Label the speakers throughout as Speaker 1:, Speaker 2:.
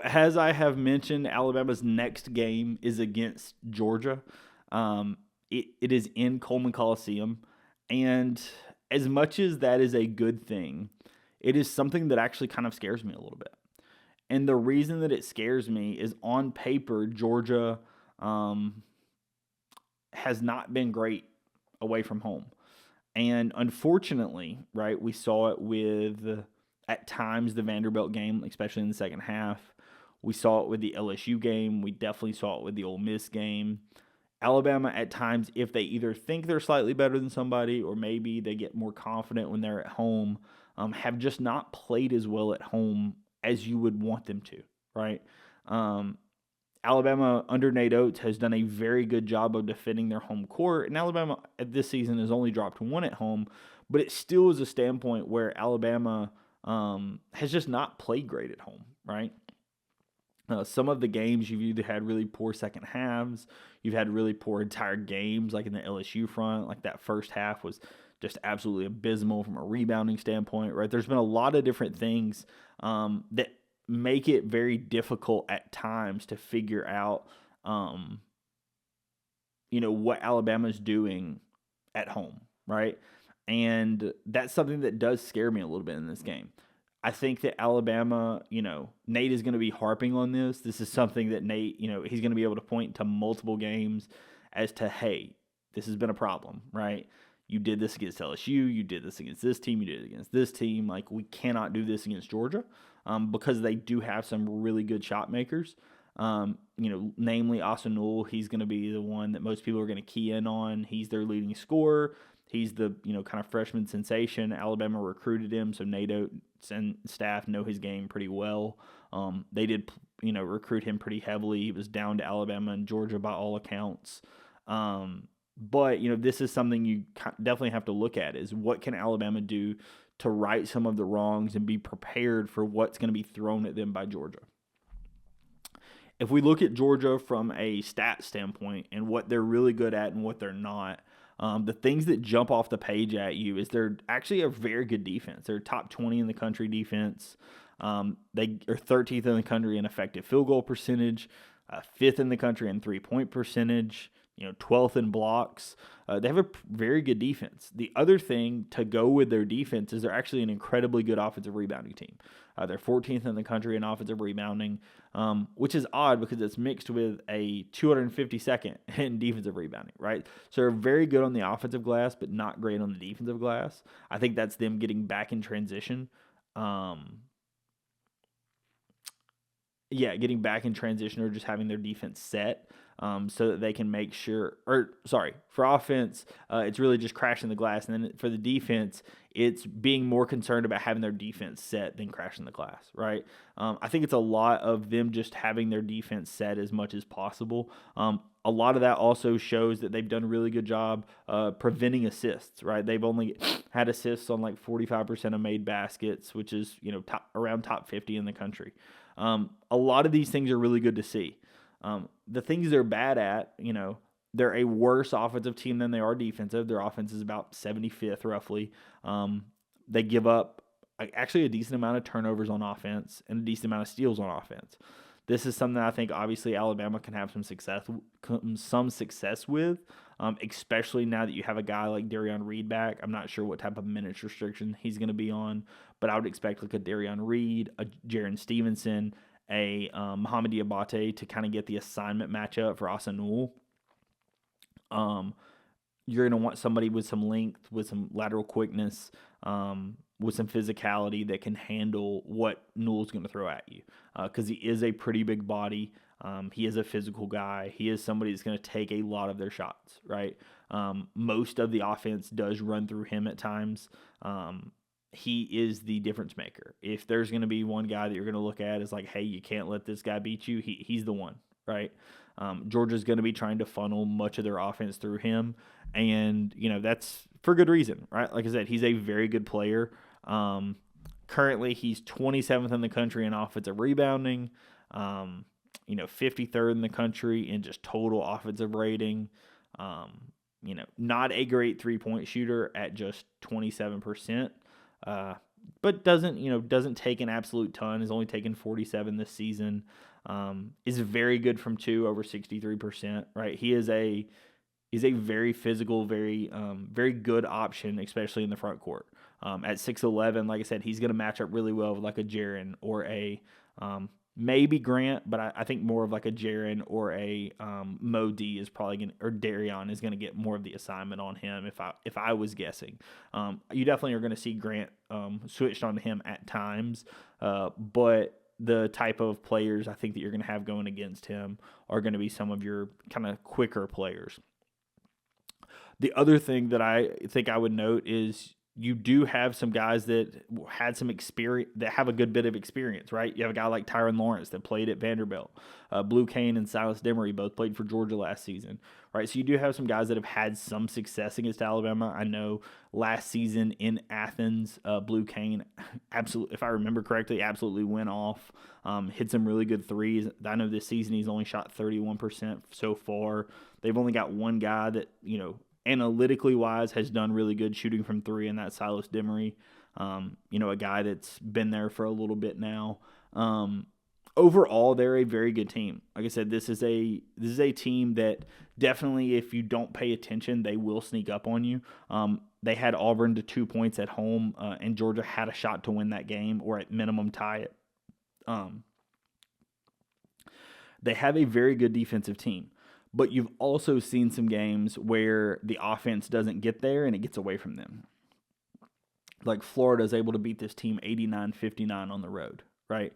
Speaker 1: as I have mentioned, Alabama's next game is against Georgia. It is in Coleman Coliseum. And as much as that is a good thing, it is something that actually kind of scares me a little bit. And the reason that it scares me is on paper, Georgia has not been great away from home. And unfortunately, right, we saw it with, at times, the Vanderbilt game, especially in the second half. We saw it with the LSU game. We definitely saw it with the Ole Miss game. Alabama, at times, if they either think they're slightly better than somebody or maybe they get more confident when they're at home, have just not played as well at home as you would want them to, right? Alabama under Nate Oates has done a very good job of defending their home court, and Alabama this season has only dropped one at home, but it still is a standpoint where Alabama has just not played great at home, right? Some of the games you've either had really poor second halves, you've had really poor entire games, like in the LSU front, like that first half was just absolutely abysmal from a rebounding standpoint, right? There's been a lot of different things that make it very difficult at times to figure out, what Alabama's doing at home, right? And that's something that does scare me a little bit in this game. I think that Alabama, Nate is going to be harping on this. This is something that Nate, he's going to be able to point to multiple games as to, hey, this has been a problem, right? You did this against LSU. You did this against this team. You did it against this team. Like, we cannot do this against Georgia because they do have some really good shot makers. Namely Austin Newell. He's going to be the one that most people are going to key in on. He's their leading scorer. He's the, kind of freshman sensation. Alabama recruited him, so Nate Oates and staff know his game pretty well. They did, recruit him pretty heavily. He was down to Alabama and Georgia by all accounts. But, this is something you definitely have to look at is what can Alabama do to right some of the wrongs and be prepared for what's going to be thrown at them by Georgia. If we look at Georgia from a stat standpoint and what they're really good at and what they're not, the things that jump off the page at you is they're actually a very good defense. They're top 20 in the country defense. They are 13th in the country in effective field goal percentage, 5th in the country in three-point percentage, 12th in blocks. They have a very good defense. The other thing to go with their defense is they're actually an incredibly good offensive rebounding team. They're 14th in the country in offensive rebounding, which is odd because it's mixed with a 252nd in defensive rebounding, right? So they're very good on the offensive glass, but not great on the defensive glass. I think that's them getting back in transition. Getting back in transition or just having their defense set so that they can make sure, for offense, it's really just crashing the glass. And then for the defense, it's being more concerned about having their defense set than crashing the glass, right? I think it's a lot of them just having their defense set as much as possible. A lot of that also shows that they've done a really good job preventing assists, right? They've only had assists on like 45% of made baskets, which is, around top 50 in the country. A lot of these things are really good to see. The things they're bad at, they're a worse offensive team than they are defensive. Their offense is about 75th roughly. They give up actually a decent amount of turnovers on offense and a decent amount of steals on offense. This is something that I think obviously Alabama can have some success with, especially now that you have a guy like Darion Reed back. I'm not sure what type of minutes restriction he's going to be on, but I would expect like a Darion Reed, a Jaron Stevenson, a Muhammad Diabate to kind of get the assignment matchup for Austin Newell. You're going to want somebody with some length, with some lateral quickness, with some physicality that can handle what Newell's going to throw at you. Because he is a pretty big body. He is a physical guy. He is somebody that's going to take a lot of their shots, right? Most of the offense does run through him at times. He is the difference maker. If there's going to be one guy that you're going to look at as like, hey, you can't let this guy beat you, he's the one, right? Georgia's going to be trying to funnel much of their offense through him, and that's for good reason, right? Like I said, he's a very good player. Currently, he's 27th in the country in offensive rebounding, 53rd in the country in just total offensive rating. Not a great three-point shooter at just 27%. but doesn't take an absolute ton. Has only taken 47 this season. Is very good from two, over 63%. Right, he's a very physical, very good option, especially in the front court. At 6'11", like I said, he's going to match up really well with like a Jaren or a maybe Grant, but I think more of like a Jaren or a Mo D is probably going to, or Darion is going to get more of the assignment on him if I was guessing. You definitely are going to see Grant switched on him at times, but the type of players I think that you're going to have going against him are going to be some of your kind of quicker players. The other thing that I think I would note is you do have some guys that had some experience, that have a good bit of experience, right? You have a guy like Tyron Lawrence that played at Vanderbilt. Blue Kane and Silas Demery both played for Georgia last season, right? So you do have some guys that have had some success against Alabama. I know last season in Athens, Blue Kane, absolutely, if I remember correctly, absolutely went off, hit some really good threes. I know this season he's only shot 31% so far. They've only got one guy that, analytically wise, has done really good shooting from three, and that's Silas Demery. A guy that's been there for a little bit now. Overall, they're a very good team. Like I said, this is a team that definitely, if you don't pay attention, they will sneak up on you. They had Auburn to 2 points at home, and Georgia had a shot to win that game or at minimum tie it. They have a very good defensive team. But you've also seen some games where the offense doesn't get there and it gets away from them. Like Florida is able to beat this team 89-59 on the road, right?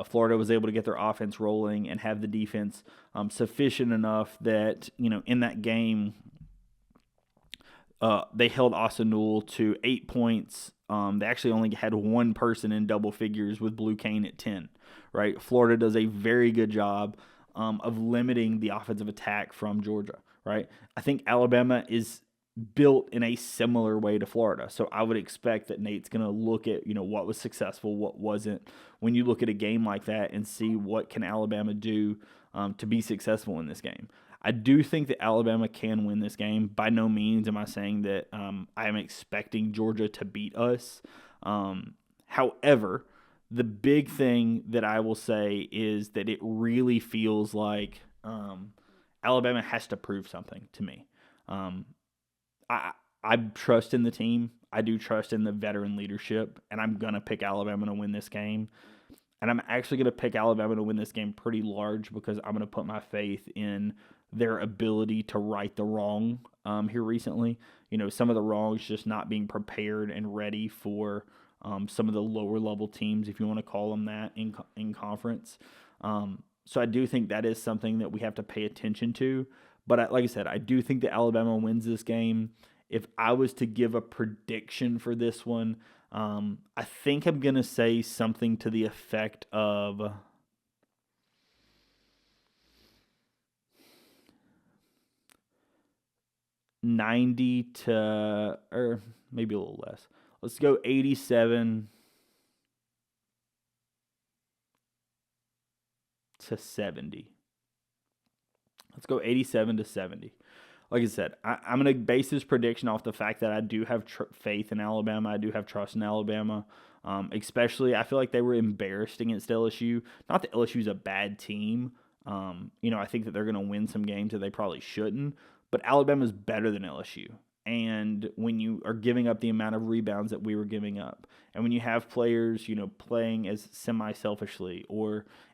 Speaker 1: Florida was able to get their offense rolling and have the defense sufficient enough that, in that game, they held Austin Newell to 8 points. They actually only had one person in double figures with Blue Kane at 10, right? Florida does a very good job of limiting the offensive attack from Georgia, right? I think Alabama is built in a similar way to Florida. So I would expect that Nate's going to look at, what was successful, what wasn't, when you look at a game like that and see what can Alabama do to be successful in this game. I do think that Alabama can win this game. By no means am I saying that I am expecting Georgia to beat us. However, the big thing that I will say is that it really feels like Alabama has to prove something to me. I trust in the team. I do trust in the veteran leadership, and I'm going to pick Alabama to win this game. And I'm actually going to pick Alabama to win this game pretty large because I'm going to put my faith in their ability to right the wrong here recently. Some of the wrongs just not being prepared and ready for some of the lower level teams, if you want to call them that, in conference. So I do think that is something that we have to pay attention to. But like I said, I do think that Alabama wins this game. If I was to give a prediction for this one, I think I'm going to say something to the effect of 90 to, or maybe a little less. Let's go 87 to 70. Let's go 87 to 70. Like I said, I'm going to base this prediction off the fact that I do have faith in Alabama. I do have trust in Alabama. Especially, I feel like they were embarrassed against LSU. Not that LSU is a bad team. I think that they're going to win some games that they probably shouldn't. But Alabama's better than LSU. And when you are giving up the amount of rebounds that we were giving up, and when you have players, playing as semi-selfishly,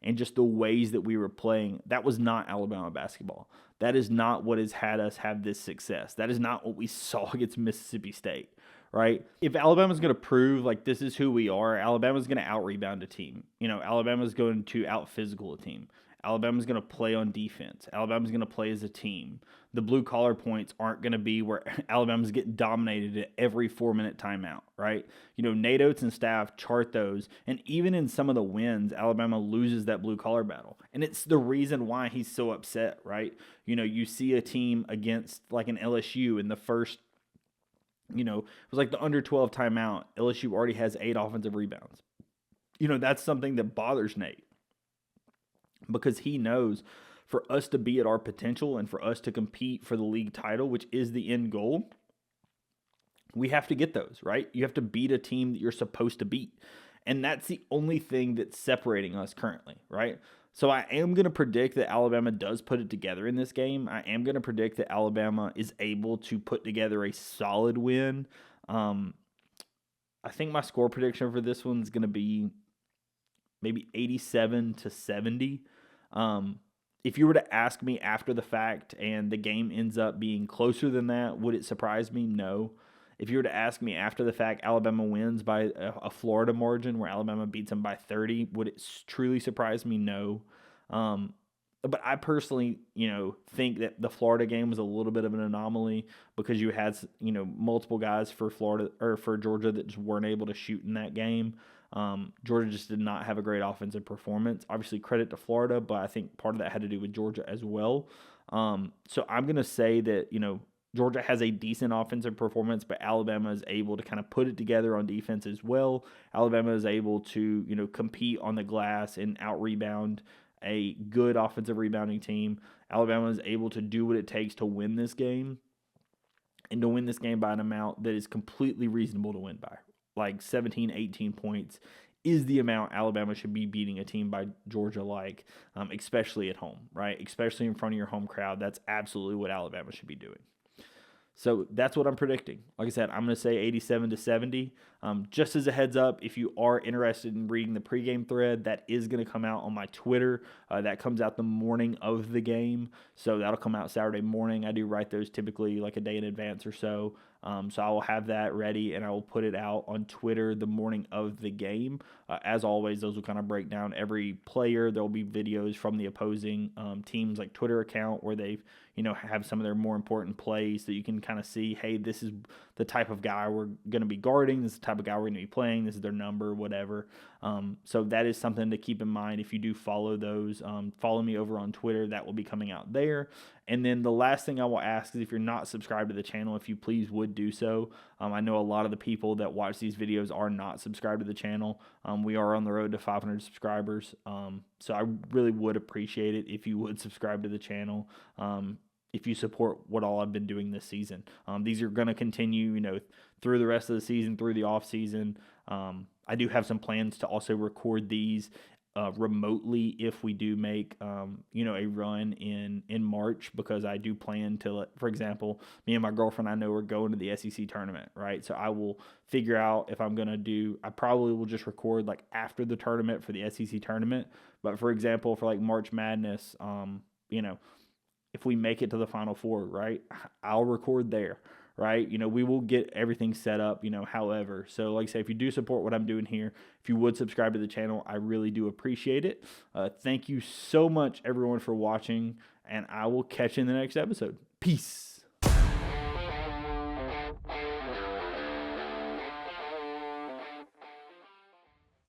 Speaker 1: and just the ways that we were playing, that was not Alabama basketball. That is not what has had us have this success. That is not what we saw against Mississippi State, right? If Alabama's going to prove like this is who we are, Alabama's going to out-rebound a team. Alabama's going to out-physical a team. Alabama's going to play on defense. Alabama's going to play as a team. The blue-collar points aren't going to be where Alabama's getting dominated at every 4-minute timeout, right? Nate Oates and staff chart those, and even in some of the wins, Alabama loses that blue-collar battle. And it's the reason why he's so upset, right? You see a team against like an LSU in the first, it was like the under 12 timeout. LSU already has 8 offensive rebounds. That's something that bothers Nate. Because he knows for us to be at our potential and for us to compete for the league title, which is the end goal, We have to get those, right? You have to beat a team that you're supposed to beat. And that's the only thing that's separating us currently, right? So I am going to predict that Alabama does put it together in this game. I am going to predict that Alabama is able to put together a solid win. I think my score prediction for this one is going to be maybe 87-70. If you were to ask me after the fact and the game ends up being closer than that, would it surprise me? No. If you were to ask me after the fact, Alabama wins by a Florida margin where Alabama beats them by 30, would it truly surprise me? No. But I personally, think that the Florida game was a little bit of an anomaly because you had, multiple guys for Florida or for Georgia that just weren't able to shoot in that game. Georgia just did not have a great offensive performance. Obviously, credit to Florida, but I think part of that had to do with Georgia as well. So I'm going to say that, Georgia has a decent offensive performance, but Alabama is able to kind of put it together on defense as well. Alabama is able to, compete on the glass and out-rebound a good offensive rebounding team. Alabama is able to do what it takes to win this game and to win this game by an amount that is completely reasonable to win by. Like 17, 18 points is the amount Alabama should be beating a team by Georgia like, especially at home, right? Especially in front of your home crowd. That's absolutely what Alabama should be doing. So that's what I'm predicting. Like I said, I'm going to say 87-70. Just as a heads up, if you are interested in reading the pregame thread, that is going to come out on my Twitter. That comes out the morning of the game. So that'll come out Saturday morning. I do write those typically like a day in advance or so. So I will have that ready and I will put it out on Twitter the morning of the game. As always, those will kind of break down every player. There will be videos from the opposing team's like Twitter account where they've have some of their more important plays that you can kind of see, hey, this is the type of guy we're going to be guarding. This is the type of guy we're going to be playing. This is their number, whatever. So that is something to keep in mind if you do follow those. Follow me over on Twitter. That will be coming out there. And then the last thing I will ask is if you're not subscribed to the channel, if you please would do so. I know a lot of the people that watch these videos are not subscribed to the channel. We are on the road to 500 subscribers. So I really would appreciate it if you would subscribe to the channel. If you support what all I've been doing this season. These are going to continue, through the rest of the season, through the off season. I do have some plans to also record these remotely if we do make, a run in March, because I do plan to, for example, me and my girlfriend, I know we're going to the SEC tournament, right? So I will figure out if I'm going to I probably will just record like after the tournament for the SEC tournament. But for example, for like March Madness, if we make it to the Final Four, right, I'll record there, right? We will get everything set up, however. So like I say, if you do support what I'm doing here, if you would subscribe to the channel, I really do appreciate it. Thank you so much, everyone, for watching, and I will catch you in the next episode. Peace.